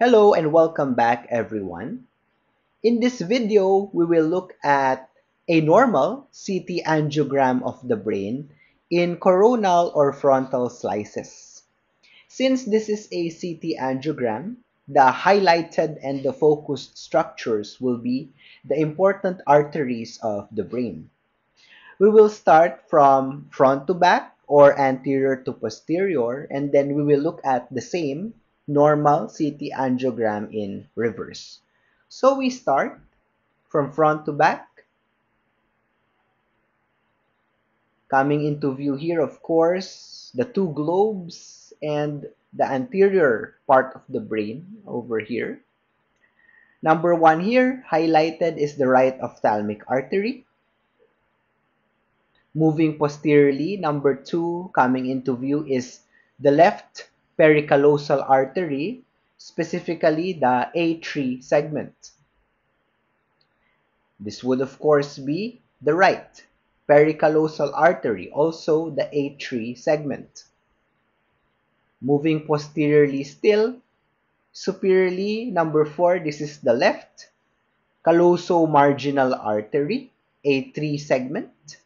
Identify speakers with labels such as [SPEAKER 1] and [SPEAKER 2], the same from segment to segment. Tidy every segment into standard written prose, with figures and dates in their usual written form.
[SPEAKER 1] Hello and welcome back everyone. In this video, we will look at a normal CT angiogram of the brain in coronal or frontal slices. Since this is a CT angiogram, the highlighted and the focused structures will be the important arteries of the brain. We will start from front to back or anterior to posterior, and then we will look at the same normal CT angiogram in reverse. So we start from front to back. Coming into view here, of course, the two globes and the anterior part of the brain over here. Number one here, highlighted, is the right ophthalmic artery. Moving posteriorly, number two coming into view is the left pericallosal artery, specifically the A3 segment. This would of course be the right pericallosal artery, also the A3 segment. Moving posteriorly still, superiorly, number four, this is the left calloso-marginal artery, A3 segment.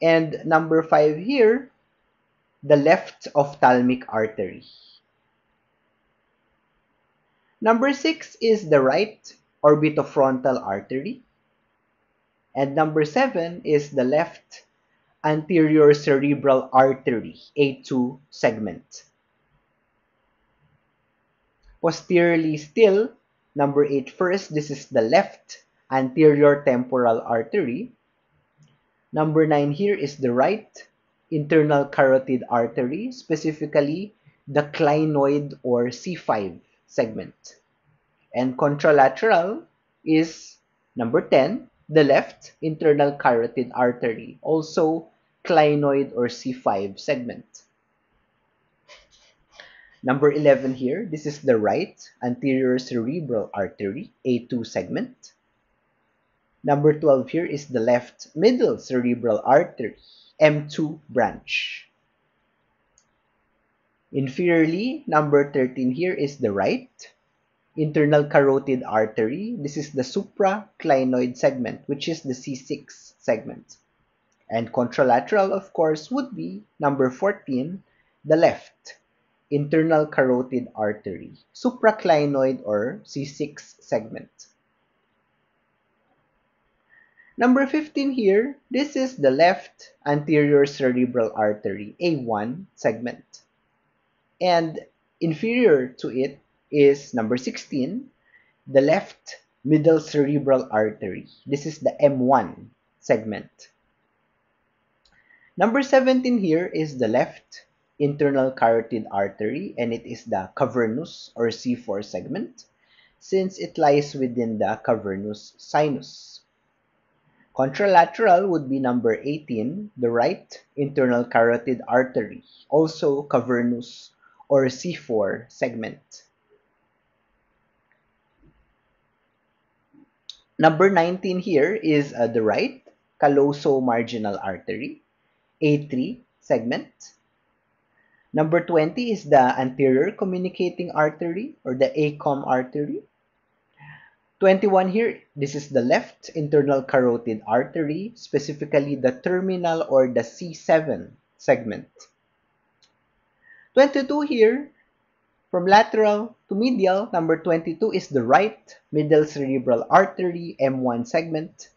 [SPEAKER 1] And number five here, the left ophthalmic artery. Number six is the right orbitofrontal artery. And number seven is the left anterior cerebral artery, A2 segment. Posteriorly still, number eight first, this is the left anterior temporal artery. Number nine here is the right internal carotid artery, specifically the clinoid or C5 segment. And contralateral is number 10, the left internal carotid artery, also clinoid or C5 segment. Number 11 here, this is the right anterior cerebral artery, A2 segment. Number 12 here is the left middle cerebral artery, M2 branch. Inferiorly, number 13 here is the right internal carotid artery. This is the supraclinoid segment, which is the C6 segment. And contralateral, of course, would be number 14, the left internal carotid artery, supraclinoid or C6 segment. Number 15 here, this is the left anterior cerebral artery, A1 segment. And inferior to it is number 16, the left middle cerebral artery. This is the M1 segment. Number 17 here is the left internal carotid artery, and it is the cavernous or C4 segment, since it lies within the cavernous sinus. Contralateral would be number 18, the right internal carotid artery, also cavernous or C4 segment. Number 19 here is the right calloso-marginal artery, A3 segment. Number 20 is the anterior communicating artery or the ACOM artery. 21 here, this is the left internal carotid artery, specifically the terminal or the C7 segment. 22 here, from lateral to medial, number 22 is the right middle cerebral artery, M1 segment.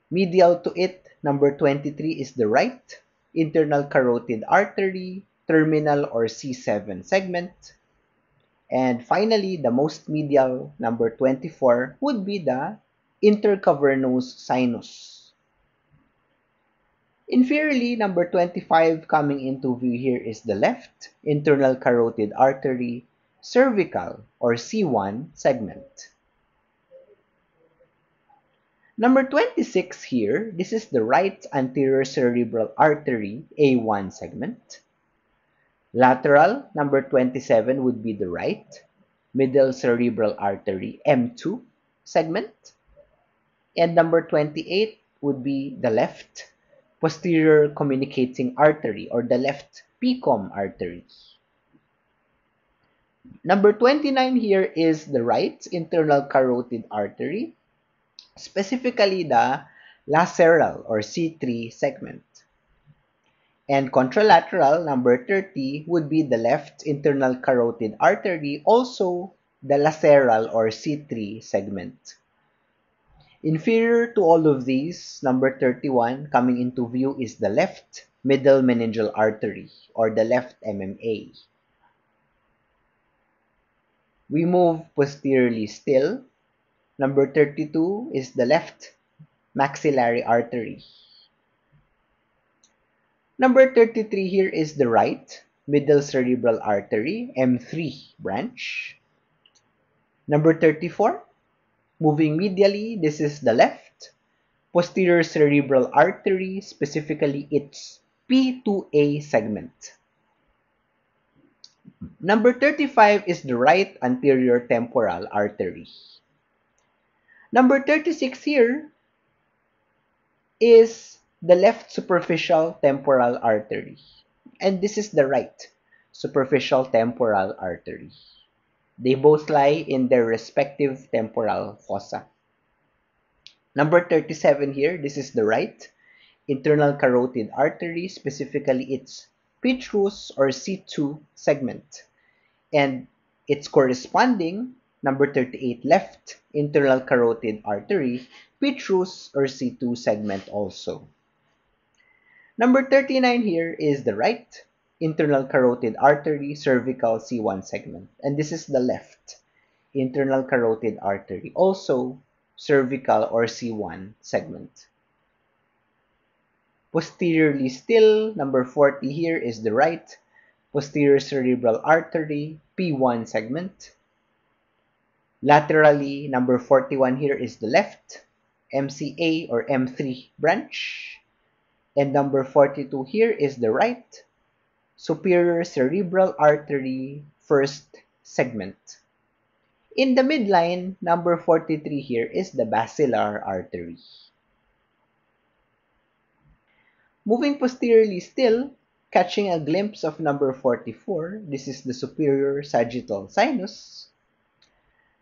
[SPEAKER 1] Medial to it, number 23 is the right internal carotid artery, terminal or C7 segment. And finally, the most medial, number 24, would be the intercavernous sinus. Inferiorly, number 25 coming into view here is the left internal carotid artery, cervical or C1 segment. Number 26 here, this is the right anterior cerebral artery, A1 segment. Lateral, number 27 would be the right middle cerebral artery, M2 segment. And number 28 would be the left posterior communicating artery or the left PCOM artery. Number 29 here is the right internal carotid artery, specifically the lateral or C3 segment. And contralateral, number 30, would be the left internal carotid artery, also the lateral or C3 segment. Inferior to all of these, number 31 coming into view is the left middle meningeal artery or the left MMA. We move posteriorly still. Number 32 is the left maxillary artery. Number 33 here is the right middle cerebral artery, M3 branch. Number 34, moving medially, this is the left posterior cerebral artery, specifically its P2A segment. Number 35 is the right anterior temporal artery. Number 36 here is the left superficial temporal artery. And this is the right superficial temporal artery. They both lie in their respective temporal fossa. Number 37 here, this is the right internal carotid artery, specifically its petrous or C2 segment. And its corresponding, number 38, left internal carotid artery, petrous or C2 segment also. Number 39 here is the right internal carotid artery, cervical C1 segment. And this is the left internal carotid artery, also cervical or C1 segment. Posteriorly still, number 40 here is the right posterior cerebral artery, P1 segment. Laterally, number 41 here is the left MCA or M3 branch. And number 42 here is the right superior cerebral artery, first segment. In the midline, number 43 here is the basilar artery. Moving posteriorly still, catching a glimpse of number 44, this is the superior sagittal sinus.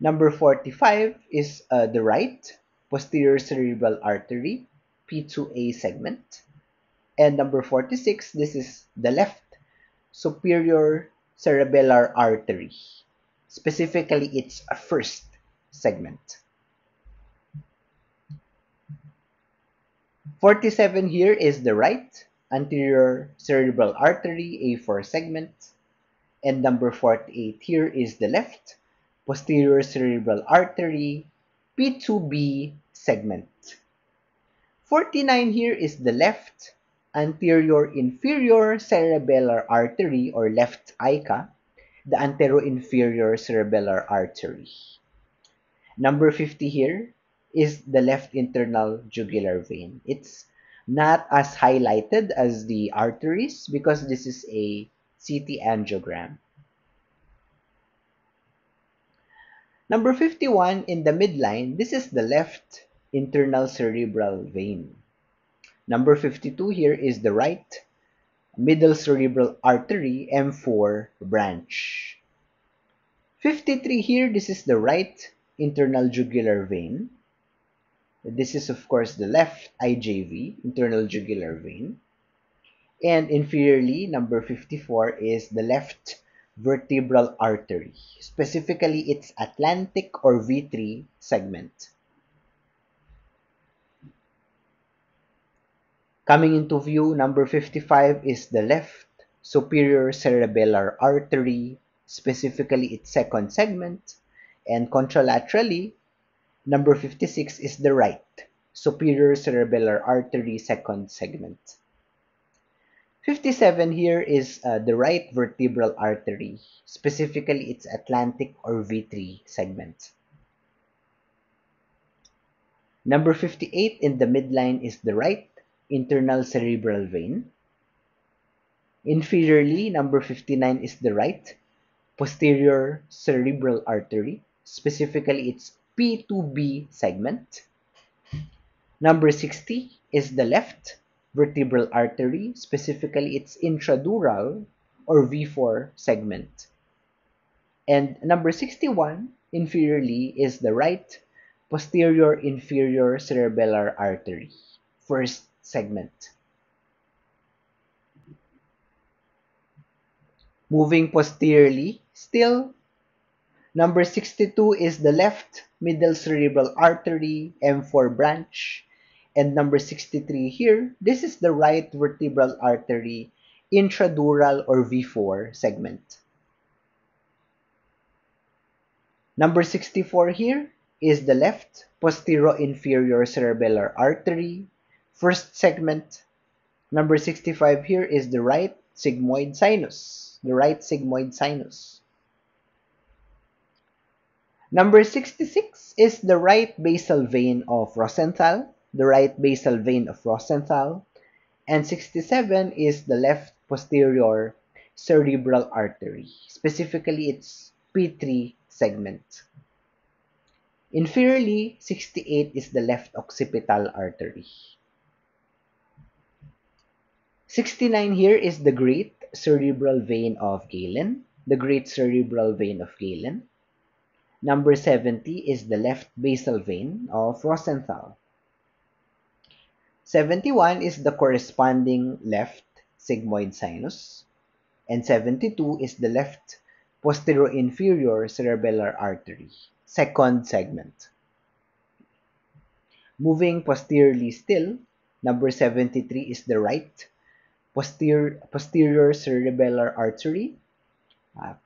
[SPEAKER 1] Number 45 is the right posterior cerebral artery, P2A segment. And number 46, this is the left superior cerebellar artery, specifically its first segment. 47 here is the right anterior cerebral artery, A4 segment. And number 48 here is the left posterior cerebral artery, P2B segment. 49 here is the left anterior inferior cerebellar artery or left AICA, the anteroinferior cerebellar artery. Number 50 here is the left internal jugular vein. It's not as highlighted as the arteries because this is a CT angiogram. Number 51 in the midline, this is the left internal cerebral vein. Number 52 here is the right middle cerebral artery, M4 branch. 53 here, this is the right internal jugular vein. This is, of course, the left IJV, internal jugular vein. And inferiorly, number 54 is the left vertebral artery, specifically its Atlantic or V3 segment. Coming into view, number 55 is the left superior cerebellar artery, specifically its second segment. And contralaterally, number 56 is the right superior cerebellar artery, second segment. 57 here is the right vertebral artery, specifically its Atlantic or V3 segment. Number 58 in the midline is the right internal cerebral vein. Inferiorly, number 59 is the right posterior cerebral artery, specifically its P2B segment. Number 60 is the left vertebral artery, specifically its intradural or V4 segment. And number 61, inferiorly, is the right posterior inferior cerebellar artery, first segment. Moving posteriorly, still, number 62 is the left middle cerebral artery, M4 branch. And number 63 here, this is the right vertebral artery, intradural or V4 segment. Number 64 here is the left posterior-inferior cerebellar artery, first segment. Number 65 here is the right sigmoid sinus, the right sigmoid sinus. Number 66 is the right basal vein of Rosenthal, the right basal vein of Rosenthal. And 67 is the left posterior cerebral artery, specifically its P3 segment. Inferiorly, 68 is the left occipital artery. 69 here is the great cerebral vein of Galen, the great cerebral vein of Galen. Number 70 is the left basal vein of Rosenthal. 71 is the corresponding left sigmoid sinus. And 72 is the left posterior-inferior cerebellar artery, second segment. Moving posteriorly still, number 73 is the right posterior cerebellar artery,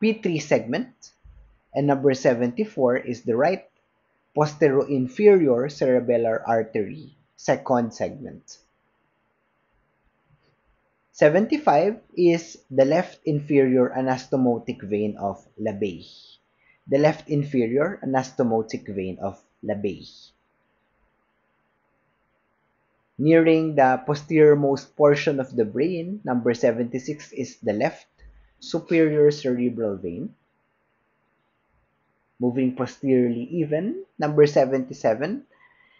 [SPEAKER 1] P3 segment. And number 74 is the right posterior-inferior cerebellar artery, second segment. 75 is the left inferior anastomotic vein of Labey. The left inferior anastomotic vein of Labey. Nearing the posteriormost portion of the brain, number 76 is the left superior cerebral vein. Moving posteriorly even, number 77,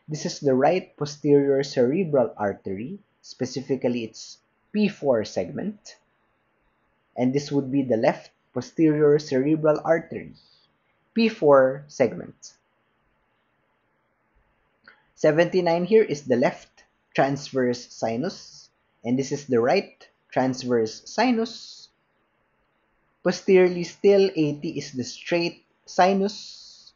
[SPEAKER 1] this is the right posterior cerebral artery, specifically its P4 segment. And this would be the left posterior cerebral artery, P4 segment. 79 here is the left transverse sinus, and this is the right transverse sinus. Posteriorly still, 80 is the straight sinus.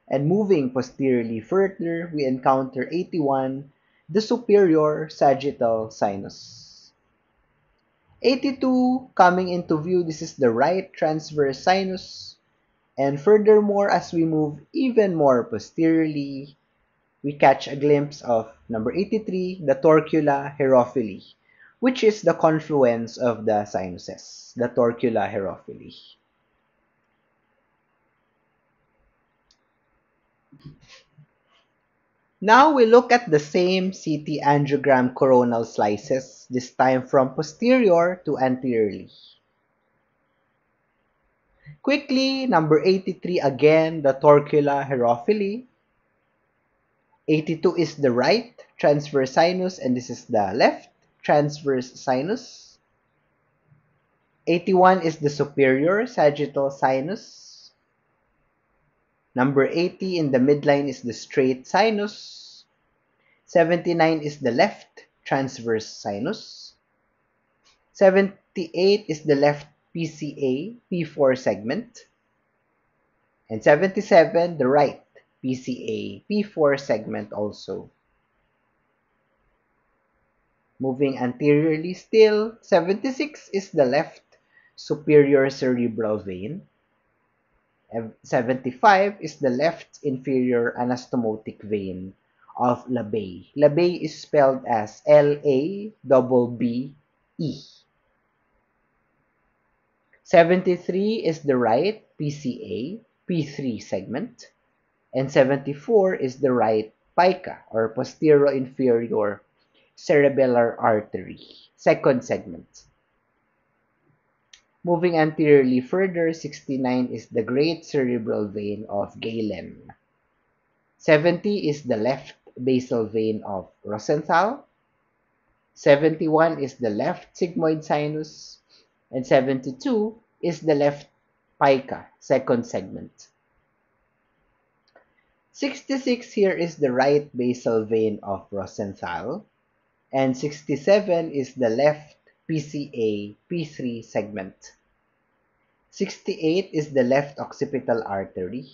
[SPEAKER 1] And moving posteriorly further, we encounter 81, the superior sagittal sinus. 82 coming into view, this is the right transverse sinus. And furthermore, as we move even more posteriorly, we catch a glimpse of number 83, the torcula herophili, which is the confluence of the sinuses, the torcula herophili. Now we look at the same CT angiogram coronal slices, this time from posterior to anteriorly. Quickly, number 83 again, the torcula herophili. 82 is the right transverse sinus, and this is the left transverse sinus. 81 is the superior sagittal sinus. Number 80 in the midline is the straight sinus. 79 is the left transverse sinus. 78 is the left PCA, P4 segment. And 77, the right PCA, P4 segment also. Moving anteriorly still, 76 is the left superior cerebral vein. 75 is the left inferior anastomotic vein of Labey. Labey is spelled as L-A-B-B-E. 73 is the right PCA, P3 segment. And 74 is the right pica, or posterior inferior cerebellar artery, second segment. Moving anteriorly further, 69 is the great cerebral vein of Galen. 70 is the left basal vein of Rosenthal. 71 is the left sigmoid sinus. And 72 is the left pica, second segment. 66 here is the right basal vein of Rosenthal, and 67 is the left PCA P3 segment. 68 is the left occipital artery.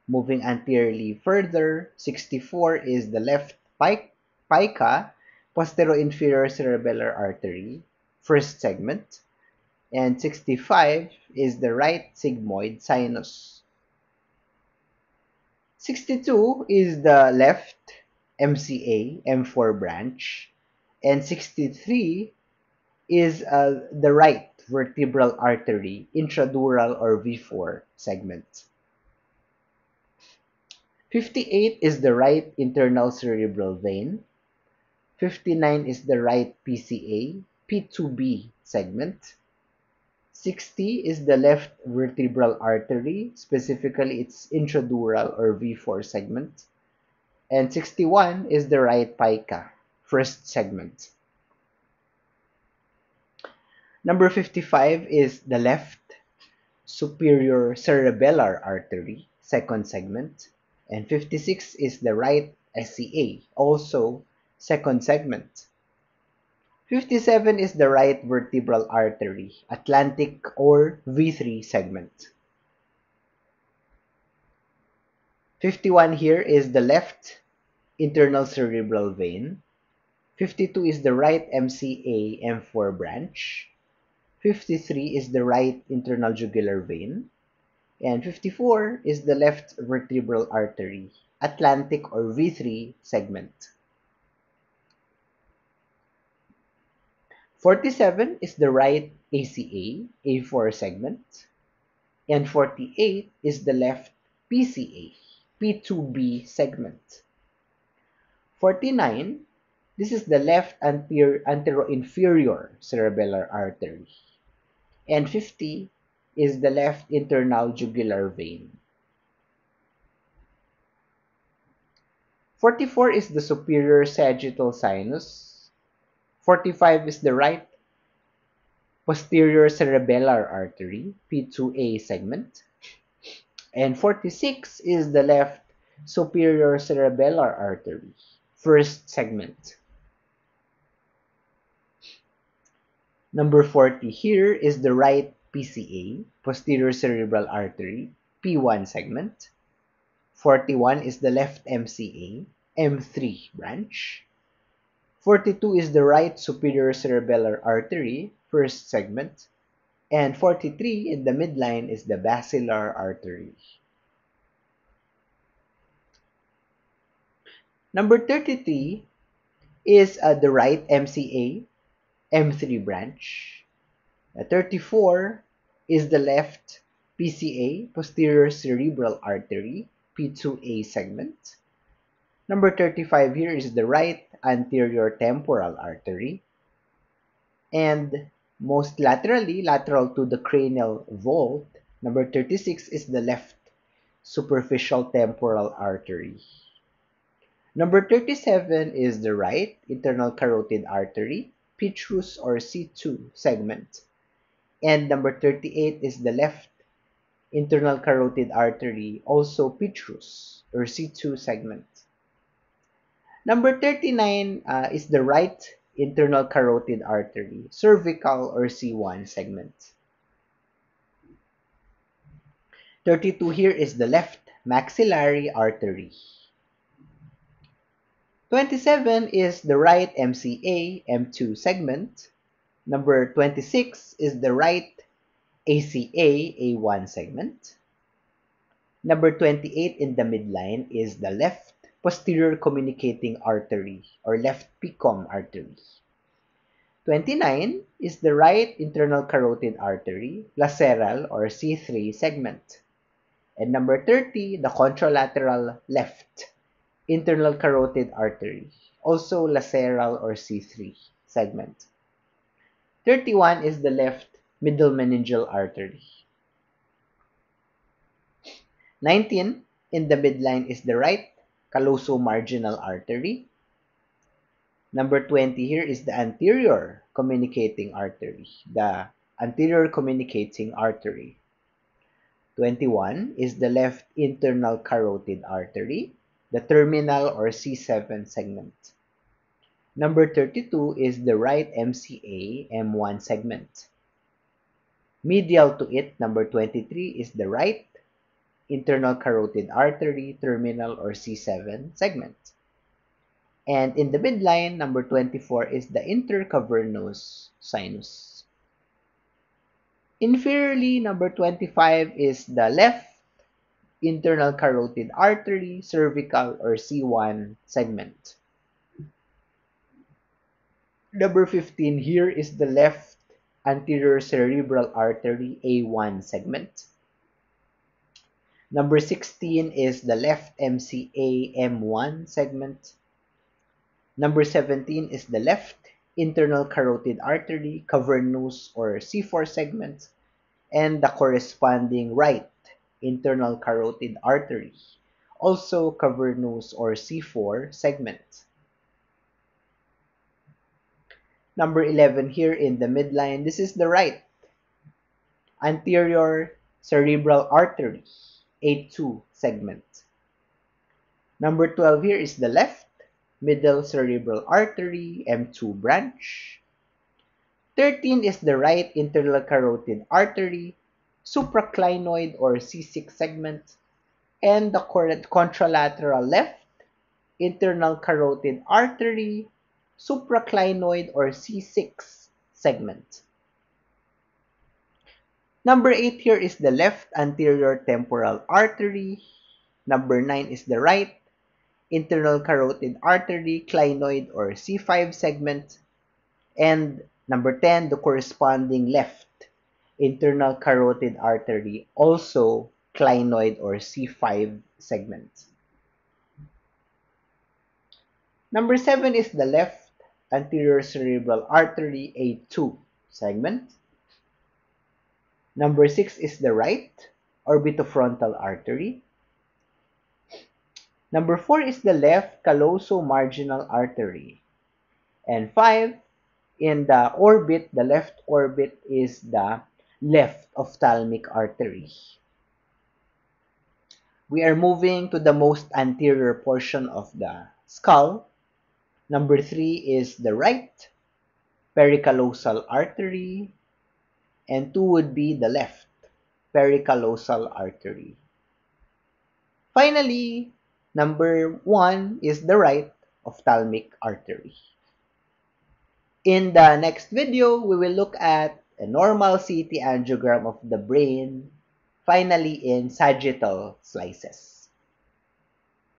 [SPEAKER 1] Moving anteriorly further, 64 is the left pica, posterior-inferior cerebellar artery, first segment, and 65 is the right sigmoid sinus. 62 is the left MCA, M4 branch, and 63 is the right vertebral artery, intradural or V4 segment. 58 is the right internal cerebral vein. 59 is the right PCA, P2B segment. 60 is the left vertebral artery, specifically its intradural or V4 segment. And 61 is the right pica, first segment. Number 55 is the left superior cerebellar artery, second segment. And 56 is the right SCA, also second segment. 57 is the right vertebral artery, Atlantic or V3 segment. 51 here is the left internal cerebral vein. 52 is the right MCA M4 branch. 53 is the right internal jugular vein. And 54 is the left vertebral artery, Atlantic or V3 segment. 47 is the right ACA, A4 segment. And 48 is the left PCA, P2B segment. 49, this is the left anteroinferior cerebellar artery. And 50 is the left internal jugular vein. 44 is the superior sagittal sinus. 45 is the right posterior cerebellar artery, P2A segment. And 46 is the left superior cerebellar artery, first segment. Number 40 here is the right PCA, posterior cerebral artery, P1 segment. 41 is the left MCA, M3 branch. 42 is the right superior cerebellar artery, first segment. And 43 in the midline is the basilar artery. Number 33 is the right MCA, M3 branch. 34 is the left PCA, posterior cerebral artery, P2A segment. Number 35 here is the right anterior temporal artery. And most laterally, lateral to the cranial vault, number 36 is the left superficial temporal artery. Number 37 is the right internal carotid artery, Petrus or C2 segment. And number 38 is the left internal carotid artery, also Petrus or C2 segment. Number 39 is the right internal carotid artery, cervical or C1 segment. 32 here is the left maxillary artery. 27 is the right MCA, M2 segment. Number 26 is the right ACA, A1 segment. Number 28 in the midline is the left posterior communicating artery or left PCOM artery. 29 is the right internal carotid artery, laceral or C3 segment. And number 30, the contralateral left internal carotid artery, also laceral or C3 segment. 31 is the left middle meningeal artery. 19 in the midline is the right callosal-marginal artery. Number 20 here is the anterior communicating artery, the anterior communicating artery. 21 is the left internal carotid artery, the terminal or C7 segment. Number 32 is the right MCA M1 segment. Medial to it, number 23 is the right internal carotid artery, terminal or C7 segment. And in the midline, number 24 is the intercavernous sinus. Inferiorly, number 25 is the left internal carotid artery, cervical or C1 segment. Number 15 here is the left anterior cerebral artery, A1 segment. Number 16 is the left MCA M1 segment. Number 17 is the left internal carotid artery, cavernous or C4 segment, and the corresponding right internal carotid artery, also cavernous or C4 segment. Number 11 here in the midline, this is the right anterior cerebral artery, A2 segment. Number 12 here is the left middle cerebral artery, M2 branch. 13 is the right internal carotid artery, supraclinoid or C6 segment, and the contralateral left internal carotid artery, supraclinoid or C6 segment. Number 8 here is the left anterior temporal artery. Number 9 is the right internal carotid artery, clinoid or C5 segment. And number 10, the corresponding left internal carotid artery, also clinoid or C5 segment. Number 7 is the left anterior cerebral artery, A2 segment. Number 6 is the right orbitofrontal artery. Number 4 is the left callosal-marginal artery. And 5, in the orbit, the left orbit is the left ophthalmic artery. We are moving to the most anterior portion of the skull. Number 3 is the right pericallosal artery, and 2 would be the left pericallosal artery. Finally, number 1 is the right ophthalmic artery. In the next video, we will look at a normal CT angiogram of the brain, finally in sagittal slices.